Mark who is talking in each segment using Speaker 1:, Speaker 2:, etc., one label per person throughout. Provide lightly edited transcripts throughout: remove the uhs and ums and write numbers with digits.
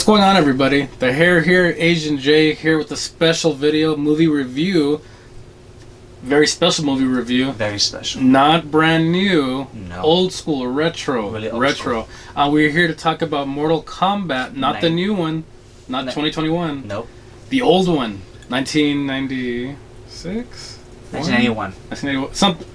Speaker 1: going on, everybody? The hair here, Asian J here with a special video movie review. Very special movie review.
Speaker 2: Very special.
Speaker 1: Not brand new.
Speaker 2: No.
Speaker 1: Old school, retro.
Speaker 2: Really old
Speaker 1: retro. We're here to talk about Mortal Kombat, not the new one, not 2021.
Speaker 2: Nope.
Speaker 1: The old one, 1996?
Speaker 2: 1991.
Speaker 1: 1981.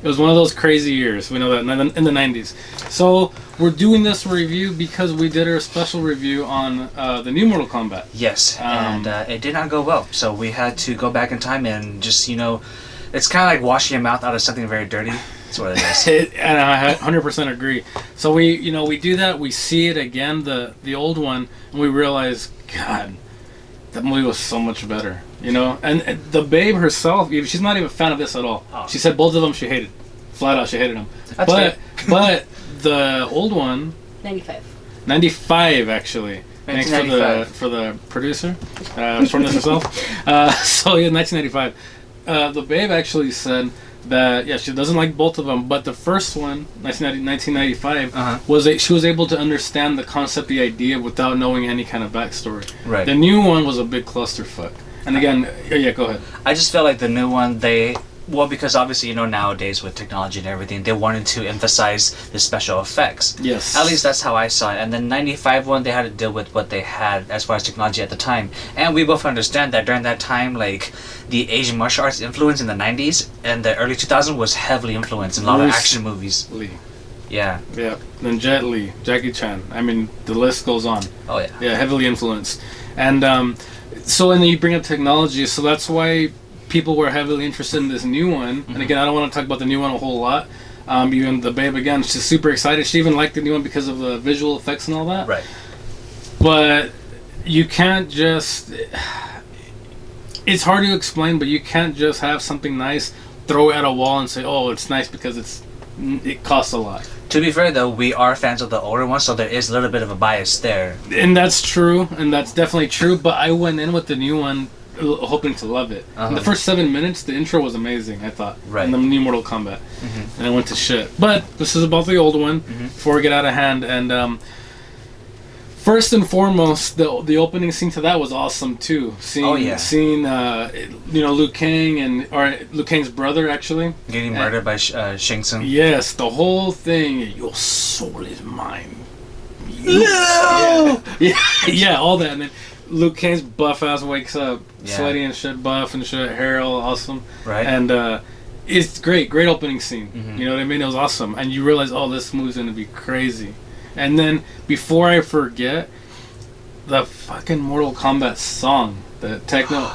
Speaker 1: It was one of those crazy years. We know that in the 90s. So we're doing this review because we did our special review on the new Mortal Kombat.
Speaker 2: Yes, and it did not go well. So we had to go back in time and just, it's kind of like washing your mouth out of something very dirty. That's what it is.
Speaker 1: And I 100% agree. So we do that. We see it again, the old one, and we realize, God, that movie was so much better. And the babe herself, she's not even a fan of this at all. Oh. She said both of them she hated. Flat out, she hated them.
Speaker 2: That's fair.
Speaker 1: But the old one... 95, actually. Thanks for the producer. From this herself. So, yeah, 1995. The babe actually said that, she doesn't like both of them, but the first one, 1995, she was able to understand the concept, the idea, without knowing any kind of backstory.
Speaker 2: Right.
Speaker 1: The new one was a big clusterfuck. And again, go ahead.
Speaker 2: I just feel like the new one, because obviously, nowadays with technology and everything, they wanted to emphasize the special effects.
Speaker 1: Yes.
Speaker 2: At least that's how I saw it. And the 95 one, they had to deal with what they had as far as technology at the time. And we both understand that during that time, like, the Asian martial arts influence in the 90s and the early 2000s was heavily influenced in a lot of action movies.
Speaker 1: Lee.
Speaker 2: Yeah.
Speaker 1: Yeah. Then Jet Li, Jackie Chan. I mean, the list goes on.
Speaker 2: Oh, yeah.
Speaker 1: Yeah, heavily influenced. And and then you bring up technology, so that's why people were heavily interested in this new one. And again, I don't want to talk about the new one a whole lot. Even the babe, again, she's super excited. She even liked the new one because of the visual effects and all that.
Speaker 2: Right.
Speaker 1: But you can't just... It's hard to explain, but you can't just have something nice, throw it at a wall and say, oh, it's nice because it costs a lot.
Speaker 2: To be fair, though, we are fans of the older one, so there is a little bit of a bias there.
Speaker 1: And that's true, and that's definitely true, but I went in with the new one hoping to love it. In the first 7 minutes, the intro was amazing, I thought. Right. In the new Mortal Kombat. And I went to shit. But this is about the old one, before we get out of hand. And first and foremost, the opening scene to that was awesome, too. Seeing Liu Kang, or Liu Kang's brother, actually.
Speaker 2: Getting murdered by Shang Tsung.
Speaker 1: Yes, the whole thing. Your soul is mine.
Speaker 2: No!
Speaker 1: Yeah, all that. And then Liu Kang's buff ass wakes up, sweaty and shit, buff and shit, hair all awesome.
Speaker 2: Right.
Speaker 1: And it's great opening scene. You know what I mean? It was awesome. And you realize, oh, this movie's gonna be crazy. And then, before I forget, the fucking Mortal Kombat song, the techno,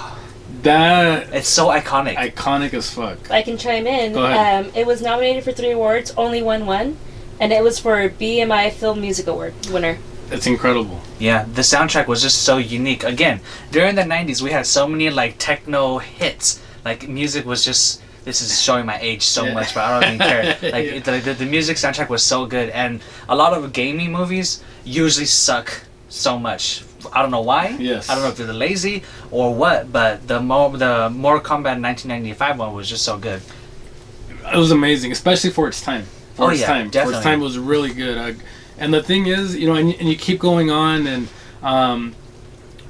Speaker 2: it's so iconic.
Speaker 1: Iconic as fuck.
Speaker 3: I can chime in.
Speaker 1: Go ahead.
Speaker 3: It was nominated for 3 awards, only won 1, and it was for BMI Film Music Award winner.
Speaker 1: It's incredible.
Speaker 2: Yeah, the soundtrack was just so unique. Again, during the 90s, we had so many like techno hits. Like, music was just... This is showing my age so much, but I don't even care. Like, the music soundtrack was so good, and a lot of gaming movies usually suck so much. I don't know why.
Speaker 1: Yes.
Speaker 2: I don't know if they're lazy or what, but the Mortal Kombat 1995 one was just so good.
Speaker 1: It was amazing, especially for its time.
Speaker 2: Definitely.
Speaker 1: For its time, it was really good. And the thing is, and you keep going on, and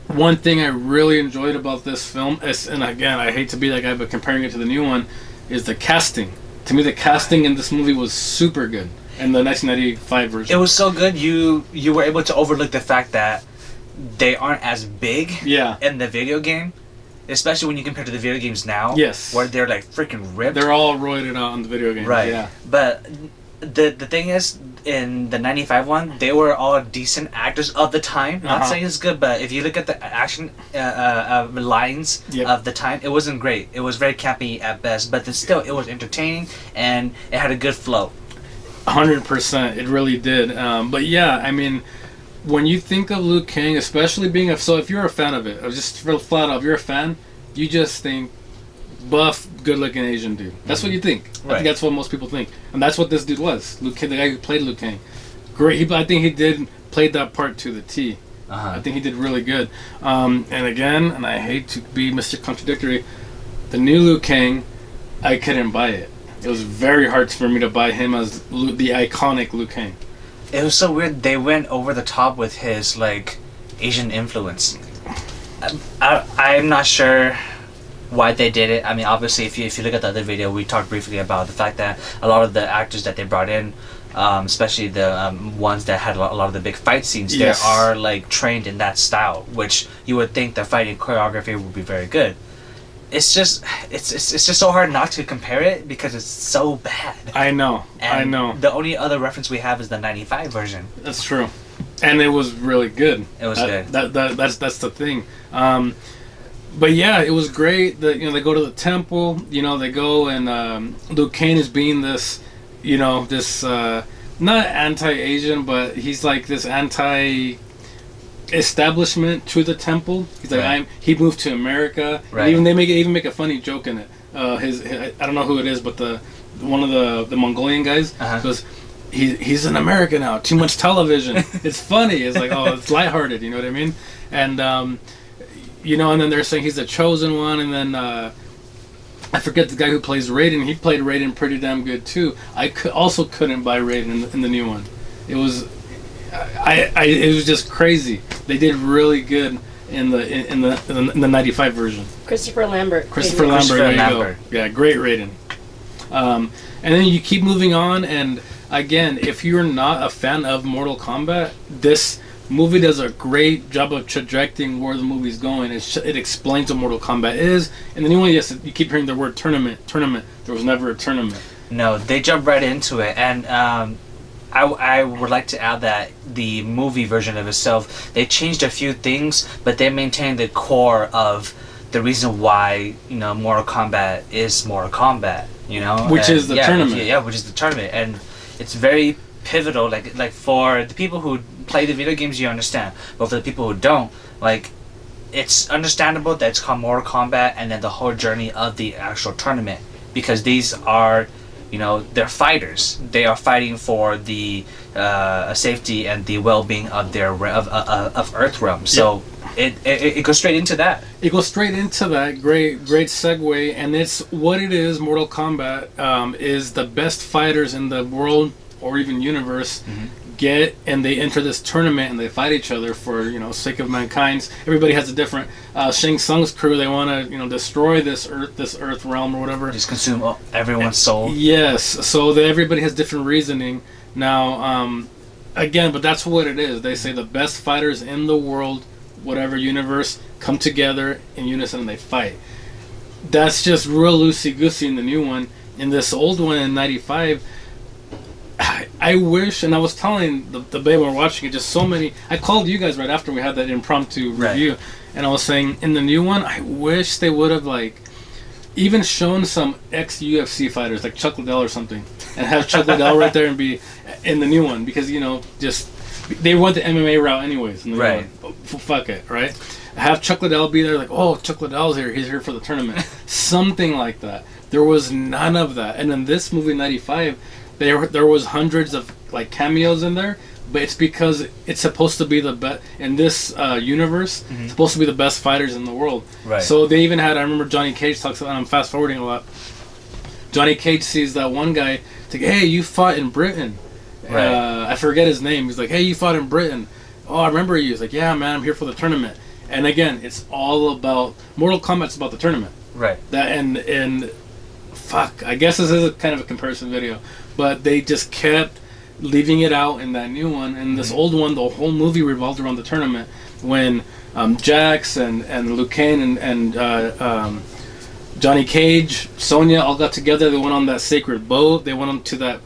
Speaker 1: one thing I really enjoyed about this film is, and again, I hate to be that guy, but comparing it to the new one, is the casting. To me, the casting in this movie was super good in the 1995 version.
Speaker 2: It was so good, you were able to overlook the fact that they aren't as big in the video game, especially when you compare to the video games now.
Speaker 1: Yes.
Speaker 2: Where they're like freaking ripped.
Speaker 1: They're all roided out on the video game.
Speaker 2: Right.
Speaker 1: Yeah.
Speaker 2: But the thing is, in the 95 one, they were all decent actors of the time. Not saying it's good, but if you look at the action lines of the time, it wasn't great. It was very campy at best, but then still, it was entertaining and it had a good flow.
Speaker 1: 100%, it really did. But yeah, I mean, when you think of Liu Kang, especially being so if you're a fan of it, or just flat out, if you're a fan, you just think buff, good-looking Asian dude. That's what you think. I think that's what most people think, and that's what this dude was. Liu Kang, the guy who played Liu Kang, great. I think he played that part to the T. I think he did really good. And again, and I hate to be Mr. Contradictory, the new Liu Kang, I couldn't buy it. It was very hard for me to buy him as the iconic Liu Kang.
Speaker 2: It was so weird. They went over the top with his Asian influence. I'm not sure why they did it. I mean, obviously, if you look at the other video, we talked briefly about the fact that a lot of the actors that they brought in, especially the ones that had a lot of the big fight scenes,
Speaker 1: Yes.
Speaker 2: they are like trained in that style, which you would think the fighting choreography would be very good. It's just so hard not to compare it because it's so bad.
Speaker 1: I know.
Speaker 2: And
Speaker 1: I know.
Speaker 2: the only other reference we have is the '95 version.
Speaker 1: That's true, and it was really good.
Speaker 2: It was good.
Speaker 1: That's the thing. But yeah, it was great. That they go to the temple. They go and Liu Kang is being this, this not anti-Asian, but he's like this anti-establishment to the temple. He's like
Speaker 2: Right.
Speaker 1: he moved to America.
Speaker 2: Right.
Speaker 1: And even they make a funny joke in it. His I don't know who it is, but one of the Mongolian guys goes, he's in America now. Too much television. It's funny. It's like, oh, it's lighthearted. You know what I mean? And and then they're saying he's the chosen one, and then I forget the guy who plays Raiden. He played Raiden pretty damn good too. I also couldn't buy Raiden in the new one. It was, it was just crazy. They did really good in the '95 version.
Speaker 3: Christopher Lambert.
Speaker 1: Christopher Lambert. There you go. Yeah, great Raiden. And then you keep moving on, and again, if you're not a fan of Mortal Kombat, this movie does a great job of trajecting where the movie's going. It explains what Mortal Kombat is. And the new one, yes, you keep hearing the word tournament. There was never a tournament.
Speaker 2: No, they jump right into it, and I would like to add that the movie version of itself, they changed a few things, but they maintained the core of the reason why Mortal Kombat is Mortal Kombat.
Speaker 1: Which is the tournament.
Speaker 2: Yeah, which is the tournament, and it's very pivotal. Like for the people who play the video games, you understand, but for the people who don't, it's understandable that it's called Mortal Kombat, and then the whole journey of the actual tournament, because these are, they're fighters. They are fighting for the safety and the well-being of their of Earthrealm. So it goes straight into that. Great
Speaker 1: segue, and it's what it is. Mortal Kombat is the best fighters in the world or even universe get, and they enter this tournament and they fight each other for sake of mankind. Everybody has a different Shang Tsung's crew. They want to destroy this earth realm or whatever.
Speaker 2: Just consume everyone's soul.
Speaker 1: Yes. So everybody has different reasoning. Now, again, but that's what it is. They say the best fighters in the world, whatever universe, come together in unison and they fight. That's just real loosey-goosey in the new one. In this old one in '95, I wish, and I was telling the babe when we were watching it, just so many. I called you guys right after we had that impromptu review, and I was saying in the new one, I wish they would have even shown some ex-UFC fighters like Chuck Liddell or something, and have Chuck Liddell right there and be in the new one, because just they went the MMA route anyways. In the new one. Fuck it, right? Have Chuck Liddell be there, oh, Chuck Liddell's here. He's here for the tournament. Something like that. There was none of that, and in this movie '95. There was hundreds of cameos in there, but it's because it's supposed to be the best in this universe. It's supposed to be the best fighters in the world.
Speaker 2: Right.
Speaker 1: So they even had. I remember Johnny Cage talks about. And I'm fast forwarding a lot. Johnny Cage sees that one guy. It's like, hey, you fought in Britain.
Speaker 2: Right.
Speaker 1: I forget his name. He's like, hey, you fought in Britain. Oh, I remember you. He's like, yeah, man, I'm here for the tournament. And again, it's all about Mortal Kombat's about the tournament.
Speaker 2: Right.
Speaker 1: That and fuck. I guess this is a kind of a comparison video. But they just kept leaving it out in that new one. And this old one, the whole movie revolved around the tournament. When Jax and Liu Kang and Johnny Cage, Sonya all got together. They went on that sacred boat. They went on to that.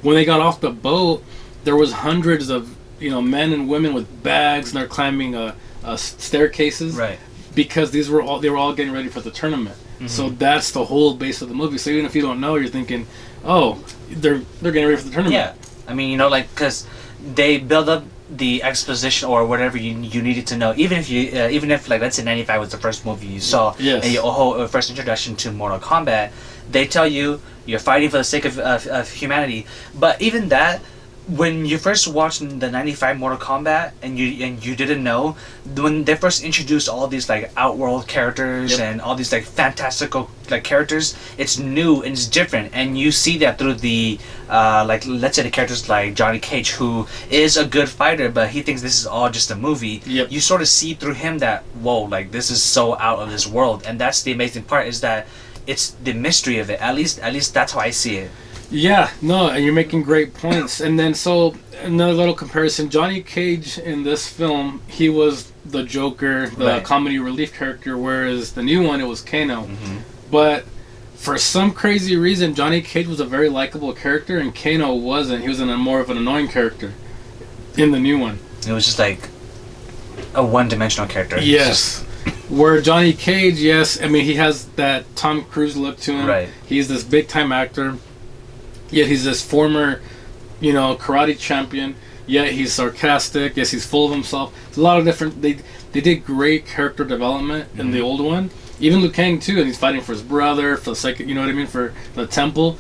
Speaker 1: When they got off the boat, there was hundreds of men and women with bags, and they're climbing staircases.
Speaker 2: Right.
Speaker 1: Because they were all getting ready for the tournament. So that's the whole base of the movie. So even if you don't know, you're thinking, oh, they're getting ready for the tournament.
Speaker 2: Yeah, I mean, because they build up the exposition or whatever you needed to know. Even if let's say '95 was the first movie you saw,
Speaker 1: yes,
Speaker 2: and your whole first introduction to Mortal Kombat, they tell you you're fighting for the sake of humanity. But even that, when you first watched the '95 Mortal Kombat, and you didn't know, when they first introduced all these like outworld characters
Speaker 1: Yep.
Speaker 2: and all these like fantastical like characters, it's new and it's different, and you see that through the like, let's say the characters like Johnny Cage, who is a good fighter, but he thinks this is all just a movie.
Speaker 1: Yep.
Speaker 2: You sort of see through him that, whoa, like this is so out of this world, and that's the amazing part, is that it's the mystery of it. At least that's how I see it.
Speaker 1: Yeah, no, and you're making great points. And then, so another little comparison: Johnny Cage in this film, he was the Joker, the
Speaker 2: Right.
Speaker 1: comedy relief character, whereas the new one, it was Kano.
Speaker 2: Mm-hmm.
Speaker 1: But for some crazy reason, Johnny Cage was a very likable character, and Kano wasn't. He was more of an annoying character in the new one.
Speaker 2: It was just like a one-dimensional character.
Speaker 1: Yes. Where Johnny Cage, yes, I mean, he has that Tom Cruise look to him.
Speaker 2: Right.
Speaker 1: He's this big-time actor. Yet he's this former, karate champion. Yet he's sarcastic. Yes, he's full of himself. It's a lot of different. They did great character development in the old one. Even Liu Kang too, and he's fighting for his brother, for the second. You know what I mean? For the temple.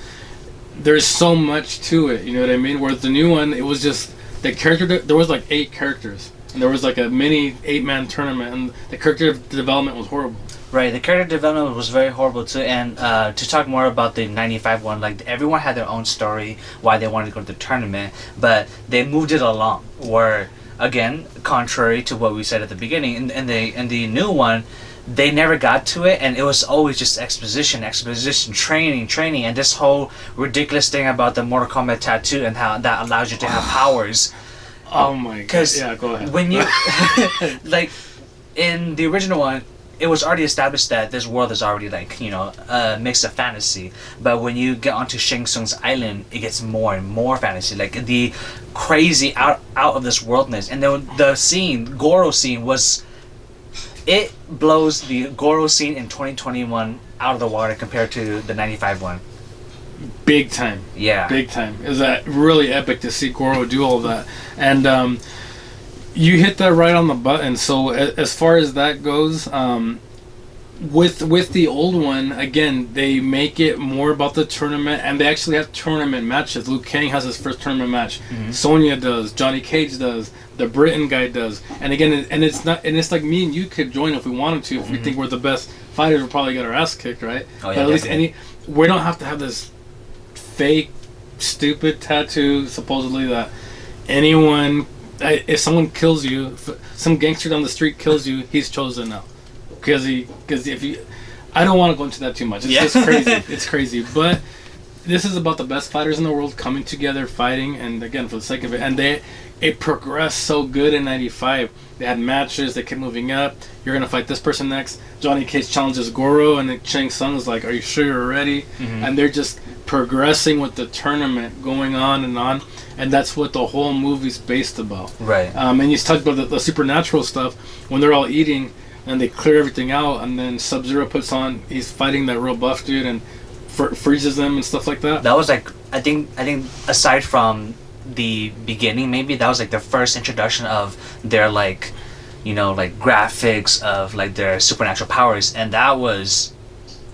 Speaker 1: There's so much to it. You know what I mean? Whereas the new one, it was just the character. There was like 8 characters, and there was like a mini 8-man tournament, and the character development was horrible.
Speaker 2: Right, the character development was very horrible too, and to talk more about the '95 one, like everyone had their own story why they wanted to go to the tournament, but they moved it along. Where again, contrary to what we said at the beginning, in the new one, they never got to it, and it was always just exposition, training, and this whole ridiculous thing about the Mortal Kombat tattoo and how that allows you to have powers.
Speaker 1: Oh my god! Yeah, go ahead.
Speaker 2: When you like in the original one, it was already established that this world is already like, a mix of fantasy. But when you get onto Shang Tsung's island, it gets more and more fantasy, like the crazy out of this worldness. And then the scene, Goro scene, it blows the Goro scene in 2021 out of the water compared to the '95 one.
Speaker 1: Big time.
Speaker 2: Yeah.
Speaker 1: Big time. Is that really epic to see Goro do all of that? And you hit that right on the button. So as far as that goes, with the old one, again, they make it more about the tournament, and they actually have tournament matches. Liu Kang has his first tournament match.
Speaker 2: Mm-hmm.
Speaker 1: Sonya does. Johnny Cage does. The Britain guy does. And again, it's like me and you could join if we wanted to. If we think we're the best fighters, we'll probably get our ass kicked, right?
Speaker 2: Oh, yeah,
Speaker 1: but at least
Speaker 2: definitely.
Speaker 1: we don't have to have this fake, stupid tattoo supposedly that anyone. If someone kills you, if some gangster down the street kills you, he's chosen now. Because if you, I don't want to go into that too much. It's just crazy. It's crazy. But this is about the best fighters in the world coming together, fighting, and again, for the sake of it. And it progressed so good in '95. They had matches. They kept moving up. You're gonna fight this person next. Johnny Cage challenges Goro, and then Shang Tsung is like, "Are you sure you're ready?"
Speaker 2: Mm-hmm.
Speaker 1: And they're just progressing with the tournament, going on, and that's what the whole movie's based about.
Speaker 2: Right.
Speaker 1: And you talked about the supernatural stuff when they're all eating and they clear everything out, and then Sub-Zero he's fighting that real buff dude and freezes them and stuff like that.
Speaker 2: That was like, I think aside from the beginning, maybe that was like the first introduction of their like graphics of like their supernatural powers, and that was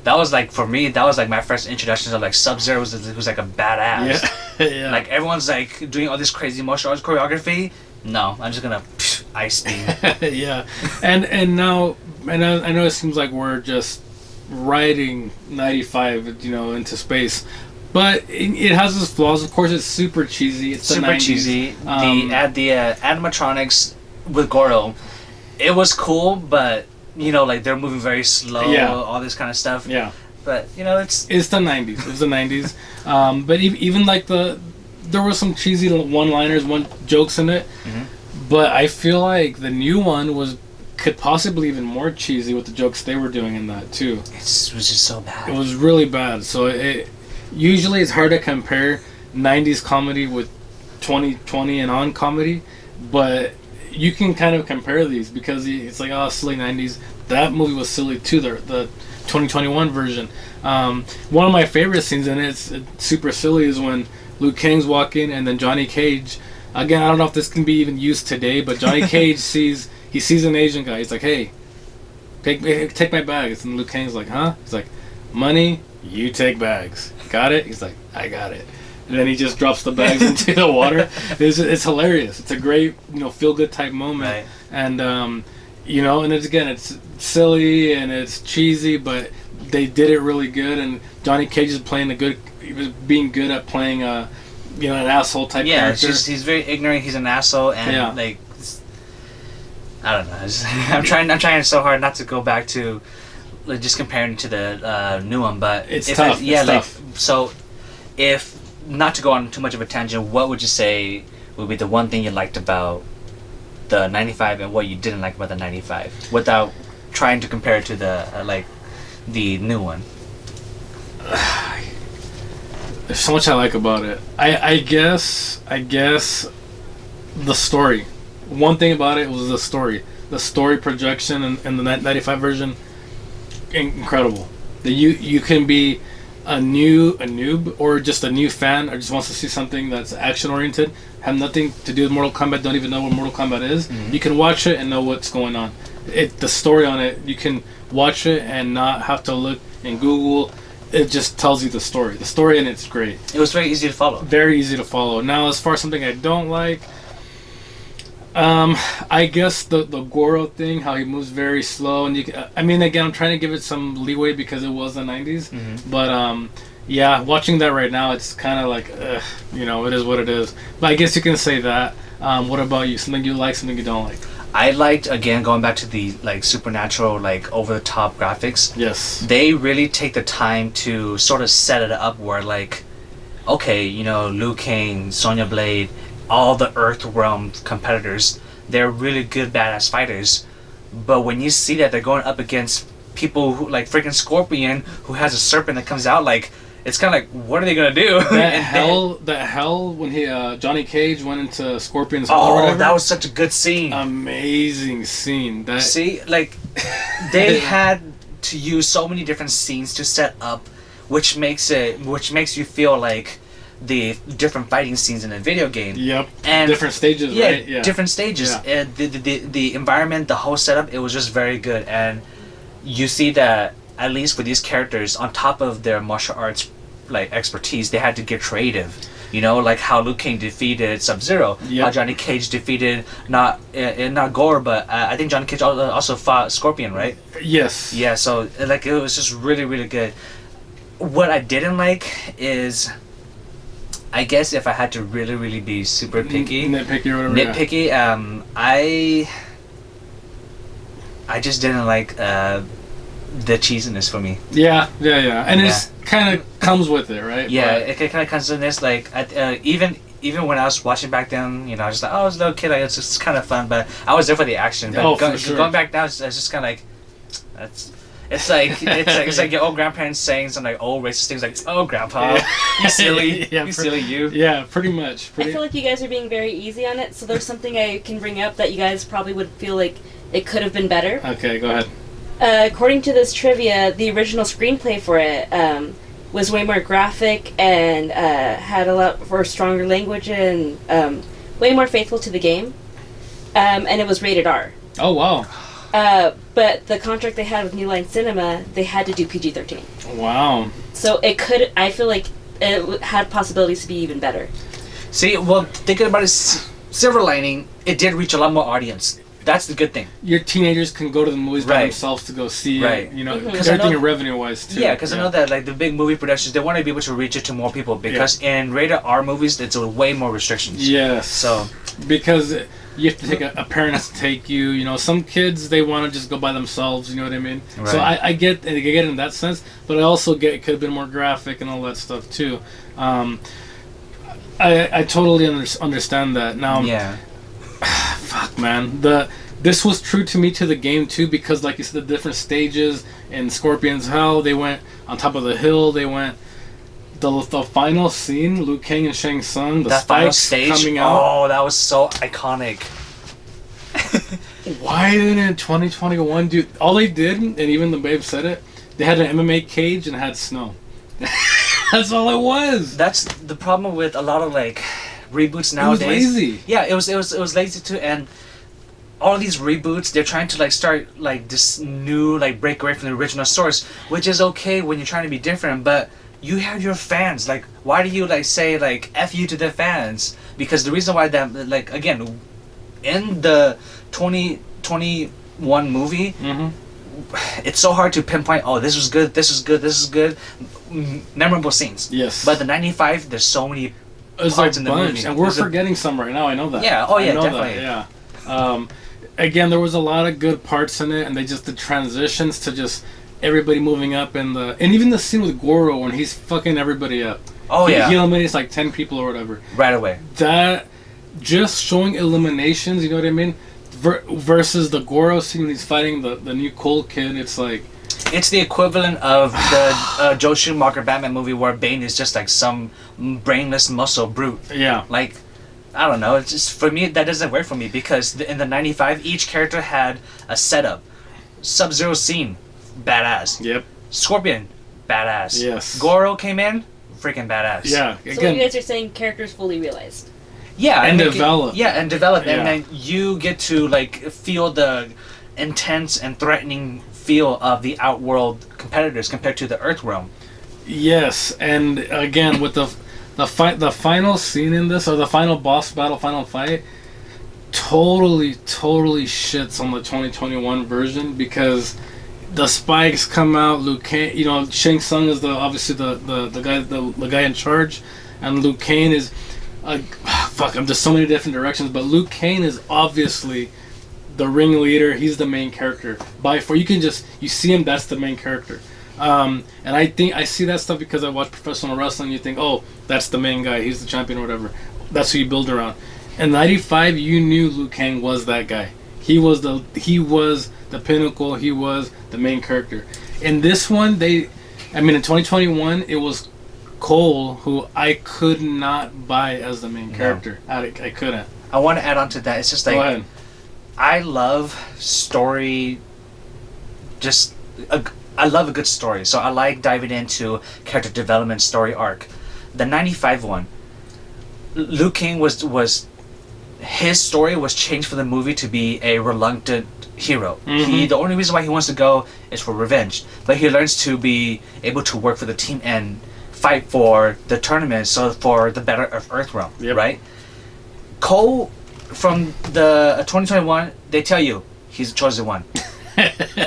Speaker 2: like, for me, that was like my first introduction to like Sub-Zero who's like a badass.
Speaker 1: Yeah. Yeah.
Speaker 2: Like everyone's like doing all this crazy martial arts choreography. No, I'm just gonna ice beam.
Speaker 1: Yeah. And now, I know it seems like we're just riding '95, into space, but it has its flaws. Of course, it's super cheesy. It's
Speaker 2: Super
Speaker 1: the 90s.
Speaker 2: cheesy. The animatronics with Goro, it was cool, but like they're moving very slow.
Speaker 1: Yeah.
Speaker 2: All this kind of stuff.
Speaker 1: Yeah.
Speaker 2: But it's
Speaker 1: the '90s. It was the '90s. But even like there were some cheesy one-liners, jokes in it.
Speaker 2: Mhm.
Speaker 1: But I feel like the new one could possibly even more cheesy with the jokes they were doing in that too.
Speaker 2: it was just so bad.
Speaker 1: It was really bad. So usually it's hard to compare '90s comedy with 2020 and on comedy, but you can kind of compare these because it's like, oh, silly '90s. That movie was silly too. The 2021 version. One of my favorite scenes in it, it's super silly, is when Liu Kang's walking and then Johnny Cage. Again, I don't know if this can be even used today, but Johnny Cage sees an Asian guy. He's like, "Hey, take my bags." And Liu Kang's like, "Huh?" He's like, "Money, you take bags. Got it?" He's like, "I got it." and then he just drops the bags into the water. It's hilarious. It's a great, feel good type moment,
Speaker 2: Right.
Speaker 1: and and it's silly and it's cheesy, but they did it really good. And Johnny Cage is he was being good at playing an asshole type character.
Speaker 2: Yeah, he's very ignorant. He's an asshole, and like, I don't know. I'm trying so hard not to go back to like just comparing to the new one, but
Speaker 1: it's tough. Tough.
Speaker 2: So if not to go on too much of a tangent, what would you say would be the one thing you liked about the 95 and what you didn't like about the 95 without trying to compare it to the new one?
Speaker 1: There's so much I like about it. I guess the story. One thing about it was the story projection in the 95 version. Incredible. That you can be a noob or just a new fan or just wants to see something that's action oriented, have nothing to do with Mortal Kombat, don't even know what Mortal Kombat is. Mm-hmm. You can watch it and know what's going on. The story on it, you can watch it and not have to look in Google. It just tells you the story. The story in it's great.
Speaker 2: It was very easy to follow.
Speaker 1: Very easy to follow. Now, as far as something I don't like, I guess the Goro thing, how he moves very slow, and again, I'm trying to give it some leeway because it was the 90s,
Speaker 2: mm-hmm.
Speaker 1: but yeah, watching that right now, it's kind of like, it is what it is. But I guess you can say that. What about you? Something you like, something you don't like?
Speaker 2: I liked, again, going back to the supernatural, over the top graphics.
Speaker 1: Yes.
Speaker 2: They really take the time to sort of set it up where okay, Liu Kang, Sonya Blade, all the Earthrealm competitors, they're really good badass fighters. But when you see that they're going up against people who freaking Scorpion, who has a serpent that comes out, it's kind of what are they gonna do?
Speaker 1: That hell when Johnny Cage went into Scorpion's hell or whatever.
Speaker 2: That was such a good scene.
Speaker 1: Amazing scene.
Speaker 2: They had to use so many different scenes to set up, which makes you feel like the different fighting scenes in a video game.
Speaker 1: Yep.
Speaker 2: And
Speaker 1: different stages, right?
Speaker 2: Yeah, different stages.
Speaker 1: Yeah.
Speaker 2: And the environment, the whole setup, it was just very good. And you see that at least for these characters, on top of their martial arts expertise, they had to get creative. How Liu Kang defeated Sub-Zero,
Speaker 1: yep.
Speaker 2: How Johnny Cage defeated not Gore, but I think Johnny Cage also fought Scorpion, right?
Speaker 1: Yes.
Speaker 2: Yeah. So it was just really, really good. What I didn't like is, I guess if I had to really, really be super picky,
Speaker 1: nitpicky or whatever.
Speaker 2: I just didn't like the cheesiness for me.
Speaker 1: Yeah, and it's kind of comes with it, right?
Speaker 2: Yeah, it kind of comes in this even when I was watching back then, I was I was a little kid, it's just kind of fun, but I was there for the action. But
Speaker 1: for sure.
Speaker 2: Going back now, it's just kind of it's like your old grandparents saying some old racist things oh grandpa, you silly, you silly you.
Speaker 1: Yeah, pretty much.
Speaker 3: I feel like you guys are being very easy on it, so there's something I can bring up that you guys probably would feel like it could have been better.
Speaker 1: Okay, go ahead.
Speaker 3: According to this trivia, the original screenplay for it was way more graphic and had a lot more stronger language and way more faithful to the game, and it was rated R.
Speaker 1: Oh wow.
Speaker 3: But the contract they had with New Line Cinema, they had to do PG-13.
Speaker 1: Wow.
Speaker 3: So I feel like it had possibilities to be even better.
Speaker 2: See, well, thinking about it, silver lining, it did reach a lot more audience. That's the good thing.
Speaker 1: Your teenagers can go to the movies by themselves to go see it. Because everything revenue-wise too.
Speaker 2: Yeah, because I know that the big movie productions, they want to be able to reach it to more people because in rated R movies, it's way more restrictions.
Speaker 1: Yes.
Speaker 2: So
Speaker 1: because you have to take a parent has to take you. Some kids they want to just go by themselves. You know what I mean? Right. So I get it in that sense, but I also get it could have been more graphic and all that stuff too. I totally understand that now.
Speaker 2: Yeah.
Speaker 1: Fuck, man. This was true to me to the game too because, like you said, the different stages in Scorpion's Hell. They went on top of the hill. They went. The final scene, Liu Kang and Shang Tsung, the spikes coming out.
Speaker 2: Oh, that was so iconic.
Speaker 1: Why didn't in 2021, dude? All they did, and even the babe said it, they had an MMA cage and had snow. That's all it was.
Speaker 2: That's the problem with a lot of reboots nowadays.
Speaker 1: It was lazy.
Speaker 2: Yeah, it was lazy too, and all these reboots, they're trying to start this new break away from the original source, which is okay when you're trying to be different, but you have your fans. Like, why do you like say like F you to the fans? Because the reason why that, like, again, in the 2021 movie, it's so hard to pinpoint, oh, this was good, this is good, this is good. Memorable scenes.
Speaker 1: Yes.
Speaker 2: But the 95, there's so many parts in the movie.
Speaker 1: And we're forgetting some right now, I know that.
Speaker 2: Yeah, oh yeah, definitely.
Speaker 1: That, yeah. Again, there was a lot of good parts in it, and they just the transitions to just everybody moving up, and even the scene with Goro when he's fucking everybody up.
Speaker 2: Oh yeah.
Speaker 1: He eliminates like 10 people or whatever.
Speaker 2: Right away.
Speaker 1: That, just showing eliminations, you know what I mean? Versus the Goro scene when he's fighting the new cool kid, it's like...
Speaker 2: It's the equivalent of the Joe Schumacher Batman movie where Bane is just like some brainless muscle brute.
Speaker 1: Yeah.
Speaker 2: Like, I don't know. It's just, for me, that doesn't work for me because in the 95, each character had a setup. Sub-Zero scene, badass.
Speaker 1: Yep.
Speaker 2: Scorpion, badass.
Speaker 1: Yes.
Speaker 2: Goro came in, freaking badass.
Speaker 1: Yeah.
Speaker 3: So what you guys are saying, characters fully realized.
Speaker 2: Yeah.
Speaker 1: And develop.
Speaker 2: And develop. Yeah. And then you get to like feel the intense and threatening feel of the Outworld competitors compared to the Earth realm.
Speaker 1: Yes, and again with the final scene in this, or the final boss battle, final fight, totally shits on the 2021 version because the spikes come out. Liu Kang, you know, Shang Tsung is obviously the guy in charge, and Liu Kang is I'm just so many different directions, but Liu Kang is obviously the ringleader. He's the main character by far. You see him, that's the main character. And I think I see that stuff because I watch professional wrestling. You think, oh, that's the main guy, he's the champion or whatever. That's who you build around. In '95, you knew Liu Kang was that guy. He was the pinnacle. He was the main character. In this one, in 2021, it was Cole, who I could not buy as the main character. I couldn't.
Speaker 2: I want to add on to that. It's just like,
Speaker 1: go ahead.
Speaker 2: I love story. I love a good story, so I like diving into character development story arc. The 95 one, Liu Kang was his story was changed for the movie to be a reluctant hero. The only reason why he wants to go is for revenge, but he learns to be able to work for the team and fight for the tournament, so for the better of Earthrealm.
Speaker 1: Yep.
Speaker 2: Right? Cole from the 2021, they tell you he's the chosen one.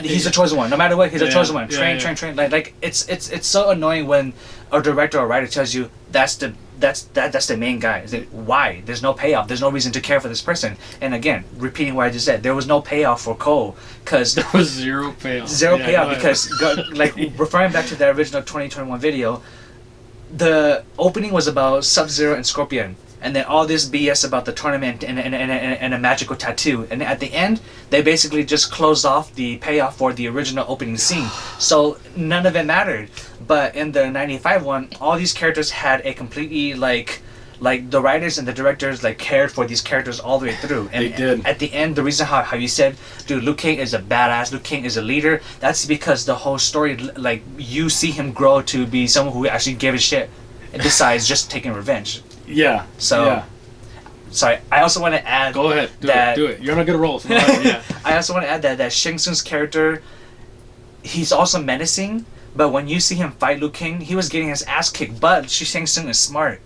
Speaker 2: He's a chosen one. No matter what, he's a chosen one. Train. Like it's so annoying when a director or writer tells you that's the main guy. It's like, why? There's no payoff. There's no reason to care for this person. And again, repeating what I just said, there was no payoff for Cole because
Speaker 1: there was zero payoff.
Speaker 2: Because like referring back to the original 2021 video, the opening was about Sub-Zero and Scorpion. And then all this BS about the tournament and a magical tattoo. And at the end, they basically just closed off the payoff for the original opening scene. So none of it mattered. But in the 95 one, all these characters had a completely, like the writers and the directors, like, cared for these characters all the way through. And
Speaker 1: they did.
Speaker 2: At the end, the reason how you said, dude, Liu Kang is a badass, Liu Kang is a leader, that's because the whole story, like, you see him grow to be someone who actually gave a shit besides just taking revenge.
Speaker 1: Yeah.
Speaker 2: So, sorry. I also want to add.
Speaker 1: Go ahead. Do it. You're on a good roll. So
Speaker 2: I also want to add that Shang Tsung's character, he's also menacing. But when you see him fight Liu Kang, he was getting his ass kicked. But Shang Tsung is smart.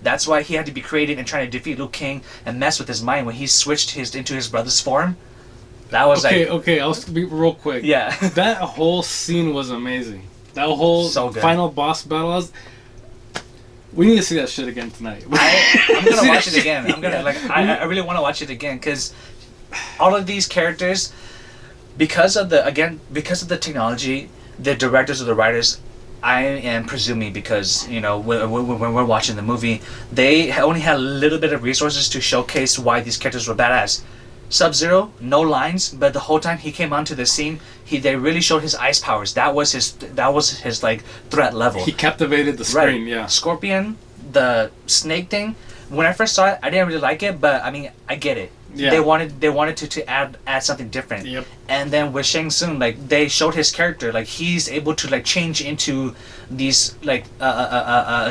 Speaker 2: That's why he had to be creative and trying to defeat Liu Kang and mess with his mind when he switched into his brother's form. That was
Speaker 1: okay. I'll be real quick.
Speaker 2: Yeah.
Speaker 1: That whole scene was amazing. That whole final boss battle. We need to see that shit again tonight.
Speaker 2: I'm gonna watch it again. I really want to watch it again because all of these characters, because of the technology, the directors or the writers, I am presuming because when we're watching the movie, they only had a little bit of resources to showcase why these characters were badass. Sub-Zero, no lines, but the whole time he came onto the scene, they really showed his ice powers. That was his like threat level.
Speaker 1: He captivated the screen.
Speaker 2: Right.
Speaker 1: Yeah.
Speaker 2: Scorpion, the snake thing. When I first saw it, I didn't really like it, but I mean, I get it.
Speaker 1: Yeah.
Speaker 2: They wanted to add something different.
Speaker 1: Yep.
Speaker 2: And then with Shang Tsung, like, they showed his character, like, he's able to like change into these like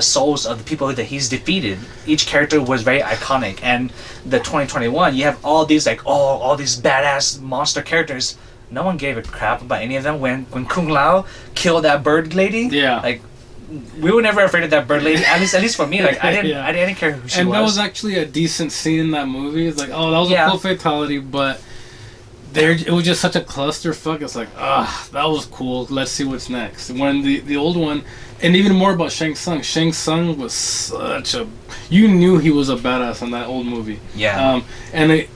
Speaker 2: souls of the people that he's defeated. Each character was very iconic. And the 2021, you have all these all these badass monster characters. No one gave a crap about any of them. When Kung Lao killed that bird lady,
Speaker 1: yeah,
Speaker 2: like, we were never afraid of that bird lady. At least for me, like I didn't care who she was.
Speaker 1: And that was actually a decent scene in that movie. It's like, oh, that was a cool fatality, but it was just such a clusterfuck. It's like, that was cool. Let's see what's next. When the old one, and even more about Shang Tsung. Shang Tsung was such a, you knew he was a badass in that old movie.
Speaker 2: Yeah.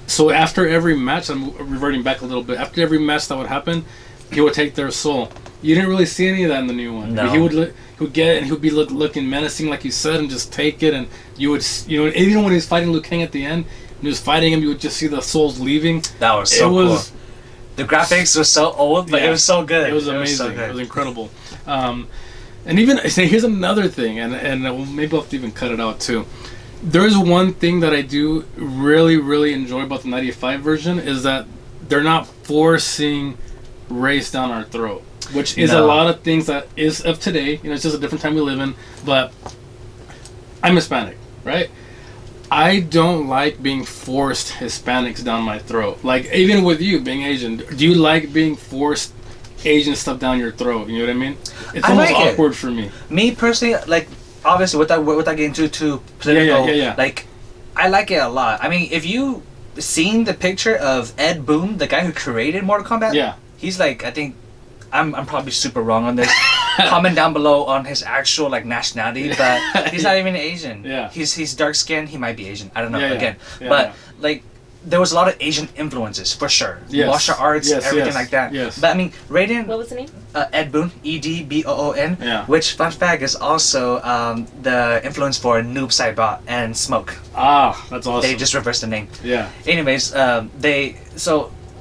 Speaker 1: So after every match, I'm reverting back a little bit. After every match that would happen, he would take their soul. You didn't really see any of that in the new one.
Speaker 2: No.
Speaker 1: He would get it, and he would be looking menacing, like you said, and just take it. And you would, even when he was fighting Liu Kang at the end, when he was fighting him, you would just see the souls leaving.
Speaker 2: That was so cool. The graphics were so old, but it was so good.
Speaker 1: It was amazing. It was incredible. And even here's another thing, and maybe I'll have to even cut it out too. There's one thing that I do really, really enjoy about the '95 version is that they're not forcing race down our throat, which is a lot of things that is of today. It's just a different time we live in. But I'm Hispanic, right? I don't like being forced Hispanics down my throat. Like, even with you being Asian, do you like being forced Asian stuff down your throat? You know what I mean? It's almost awkward for me.
Speaker 2: Me personally, like, obviously, without getting too political, like, I like it a lot. I mean, if you seen the picture of Ed Boon, the guy who created Mortal Kombat, he's like, I think, I'm probably super wrong on this. Comment down below on his actual like nationality, but he's not even Asian.
Speaker 1: Yeah.
Speaker 2: He's dark skinned. He might be Asian. I don't know. But like there was a lot of Asian influences for sure.
Speaker 1: Yes.
Speaker 2: Martial arts, everything like that.
Speaker 1: Yes.
Speaker 2: But I mean, Raiden.
Speaker 3: What was the name?
Speaker 2: Ed Boon, EDBOON.
Speaker 1: Yeah.
Speaker 2: Which fun fact is also the influence for Noob Saibot and Smoke.
Speaker 1: Ah, that's awesome.
Speaker 2: They just reversed the name.
Speaker 1: Yeah.
Speaker 2: Anyways,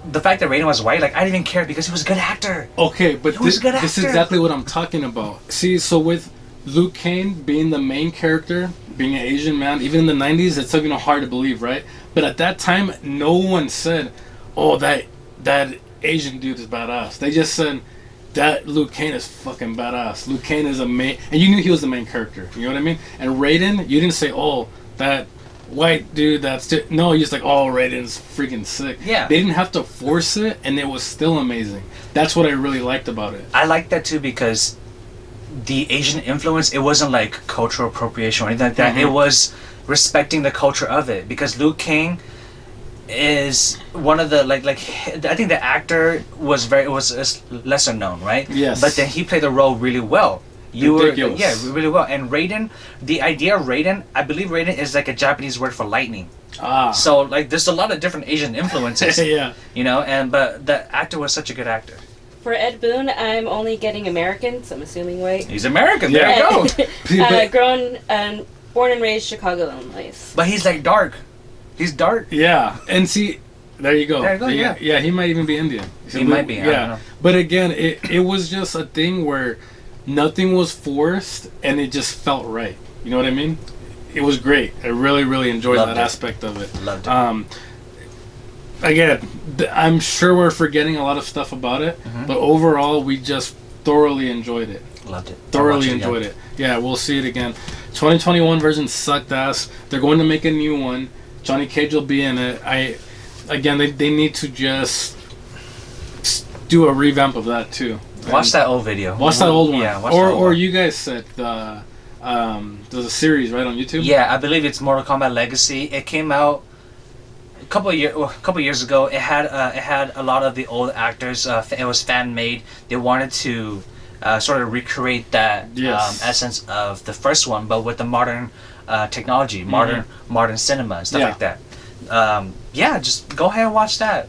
Speaker 2: the fact that Raiden was white, like I didn't even care because he was a good actor.
Speaker 1: Okay, but
Speaker 2: this
Speaker 1: is exactly what I'm talking about. See, so with Liu Kang being the main character, being an Asian man, even in the '90s, it's even hard to believe, right? But at that time, no one said, "Oh, that Asian dude is badass." They just said that Liu Kang is fucking badass. Liu Kang is a main, and you knew he was the main character. You know what I mean? And Raiden, you didn't say, "Oh, that white dude, no." You just like, "Oh, Raiden's freaking sick."
Speaker 2: Yeah.
Speaker 1: They didn't have to force it, and it was still amazing. That's what I really liked about it.
Speaker 2: I like that too because the Asian influence, it wasn't like cultural appropriation or anything like that.
Speaker 1: Mm-hmm.
Speaker 2: It was respecting the culture of it because Liu Kang is one of the like I think the actor was lesser known, right?
Speaker 1: Yes.
Speaker 2: But then he played the role really well.
Speaker 1: Ridiculous.
Speaker 2: Really well. And Raiden, the idea of Raiden, I believe Raiden is like a Japanese word for lightning.
Speaker 1: Ah.
Speaker 2: So like there's a lot of different Asian influences.
Speaker 1: Yeah.
Speaker 2: But the actor was such a good actor.
Speaker 3: For Ed Boon, I'm only getting American, so I'm assuming white.
Speaker 2: He's American. There you
Speaker 3: go. Born and raised Chicago, Illinois.
Speaker 2: But he's like dark. He's dark.
Speaker 1: Yeah, and see, there you go.
Speaker 2: There you go.
Speaker 1: Yeah, he might even be Indian.
Speaker 2: He might be. I don't know.
Speaker 1: But again, it was just a thing where nothing was forced, and it just felt right. You know what I mean? It was great. I really, really enjoyed that aspect of it.
Speaker 2: Loved it.
Speaker 1: Again, I'm sure we're forgetting a lot of stuff about it, but overall, we just thoroughly enjoyed it.
Speaker 2: Loved it.
Speaker 1: Thoroughly enjoyed it. Yeah, we'll see it again. 2021 version sucked ass. They're going to make a new one. Johnny Cage will be in it. They need to just do a revamp of that too.
Speaker 2: Watch that old video.
Speaker 1: Watch that old one.
Speaker 2: Yeah,
Speaker 1: or you guys said there's a series right on YouTube.
Speaker 2: Yeah, I believe it's Mortal Kombat Legacy. It came out a couple years ago. It had a lot of the old actors. It was fan made. They wanted to sort of recreate that essence of the first one, but with the modern technology, modern cinema and stuff like that. Just go ahead and watch that.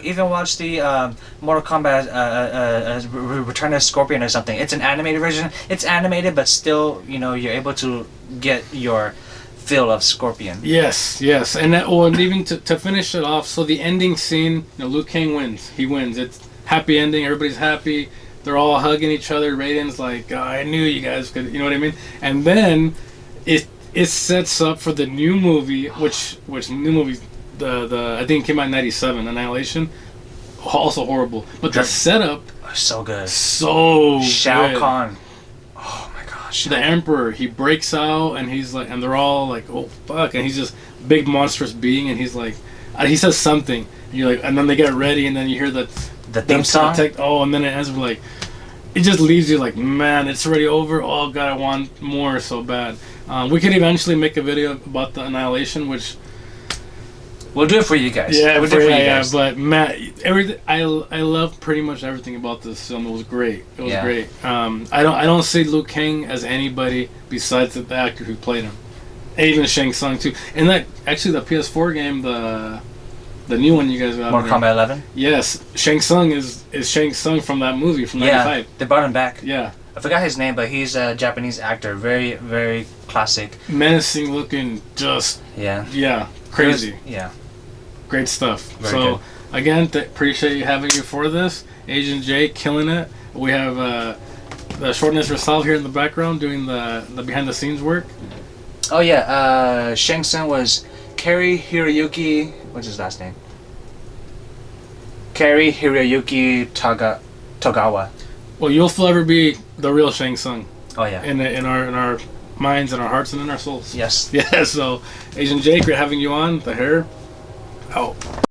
Speaker 2: Even watch the Mortal Kombat Return of Scorpion or something. It's an animated version. It's animated, but still, you're able to get your feel of Scorpion.
Speaker 1: Yes, and and even to finish it off. So the ending scene, Liu Kang wins. He wins. It's happy ending. Everybody's happy. They're all hugging each other. Raiden's like, I knew you guys could. You know what I mean? And then it sets up for the new movie, which new movie? The I think it came out in '97, Annihilation. Also horrible, but the setup
Speaker 2: so good.
Speaker 1: So
Speaker 2: Shao
Speaker 1: good.
Speaker 2: Kahn. Oh my gosh.
Speaker 1: The Emperor, he breaks out and he's like, and they're all like, oh fuck, and he's just big monstrous being, and he's like, he says something, and you're like, and then they get ready, and then you hear the
Speaker 2: theme song.
Speaker 1: And then it ends with like, it just leaves you like, man, it's already over. Oh god, I want more so bad. We could eventually make a video about the Annihilation, which
Speaker 2: we'll do it for you guys.
Speaker 1: yeah,
Speaker 2: we'll do it for you
Speaker 1: yeah.
Speaker 2: guys.
Speaker 1: But Matt, everything I love pretty much everything about this film. It was great. It was great. I don't see Liu Kang as anybody besides the actor who played him. And even Shang Tsung too. And that actually the PS4 game, the new one you guys got.
Speaker 2: Mortal Kombat 11.
Speaker 1: Yes, Shang Tsung is Shang Tsung from that movie from '95.
Speaker 2: They brought him back.
Speaker 1: Yeah.
Speaker 2: I forgot his name, but he's a Japanese actor. Very, very classic.
Speaker 1: Menacing looking, just
Speaker 2: Yeah.
Speaker 1: crazy.
Speaker 2: Yeah.
Speaker 1: Great stuff.
Speaker 2: Very
Speaker 1: so
Speaker 2: good.
Speaker 1: again, appreciate you having you for this. Agent J killing it. We have the Shortness Rosal here in the background doing the behind the scenes work.
Speaker 2: Oh yeah, Shang Tsung was Kari Hiroyuki. What's his last name? Kari Hiroyuki Togawa.
Speaker 1: Well, you'll forever be the real Shang Tsung
Speaker 2: Oh yeah.
Speaker 1: in our minds and our hearts and in our souls.
Speaker 2: Yes.
Speaker 1: Yeah. So Agent J, great having you on. The hair out.